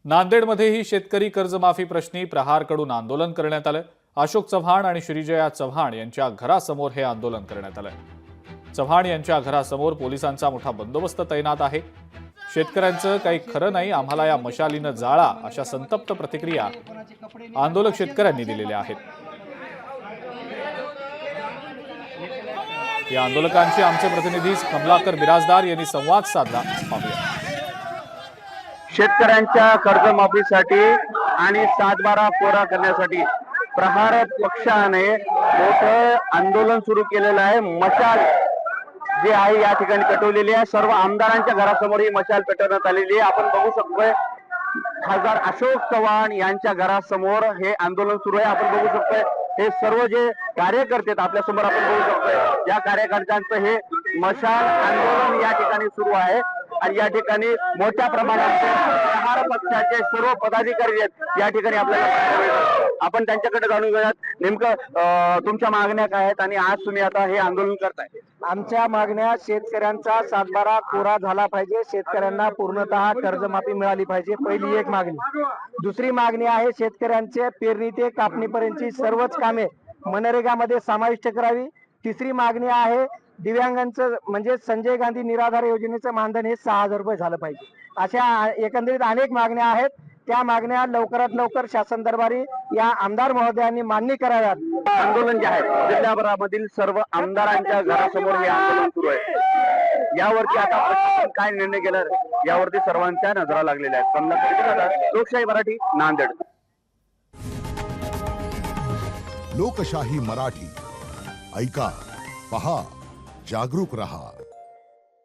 नांदेडमध्येही शेतकरी कर्जमाफी प्रश्नी प्रहारकडून आंदोलन करण्यात आलं। अशोक चव्हाण आणि श्रीजया चव्हाण यांच्या घरासमोर हे आंदोलन करण्यात आलं। चव्हाण यांच्या घरासमोर पोलिसांचा मोठा बंदोबस्त तैनात आहे। शेतकऱ्यांचं काही खरं नाही, आम्हाला या मशालीनं जाळा, अशा संतप्त प्रतिक्रिया आंदोलक शेतकऱ्यांनी दिलेल्या आहेत। या आंदोलकांशी आमचे प्रतिनिधी कमलाकर बिराजदार यांनी संवाद साधला। पाहूया। शेतकऱ्यांच्या कर्जमाफीसाठी आणि 7/12 कोरा करण्यासाठी प्रहार पक्षाने मोठं आंदोलन सुरू केलेलं आहे। मशाल जे आहे या ठिकाणी पेटवलेली आहे। सर्व आमदारांच्या घरासमोर ही मशाल पेटवण्यात आलेली आहे। आपण बघू शकतोय खासदार अशोक चव्हाण यांच्या घरासमोर हे आंदोलन सुरू आहे। आपण बघू शकतोय हे सर्व जे कार्यकर्ते आहेत आपल्या समोर आपण बघू शकतोय या कार्यकर्त्यांचं हे मशाल आंदोलन या ठिकाणी सुरू आहे। आणि या ठिकाणी मोठ्या प्रमाणात प्रहार पक्षाचे सर्व पदाधिकारी आहेत या ठिकाणी आपल्याला पाहायला मिळतात। आपण त्यांच्याकडे जाणून घेऊयात नेमकं तुमच्या मागण्या काय आहेत आणि आज तुम्ही आता हे आंदोलन करताय। आमच्या मागण्या शेतकऱ्यांचा 7/12 कोरा झाला पाहिजे, शेतकऱ्यांना पूर्णतः कर्जमाफी मिळाली पाहिजे, पहिली एक मागणी। दुसरी मागणी आहे शेतकऱ्यांचे पेरणी ते कापणीपर्यंतची सर्वच कामे मनरेगामध्ये समाविष्ट करावी। तिसरी मागणी आहे दिव्यांगांचं म्हणजे संजय गांधी निराधार योजनेचं मानधन हे 6,000 रुपये झालं पाहिजे। अशा एकंदरीत अनेक मागण्या आहेत। त्या मागण्या लवकरात लवकर शासन दरबारी या आमदार महोदयांनी मान्य कराव्यात। आंदोलन जे आहे जिल्हाभरामधील सर्व आमदारांच्या घरासमोर हे आंदोलन सुरू आहे। यावरती आता प्रशासन काय निर्णय घेणार यावरती सर्वांच्या नजरा लागलेल्या आहेत। लोकशाही मराठी, नांदेड। लोकशाही मराठी ऐका, पहा, जागरूक रहा।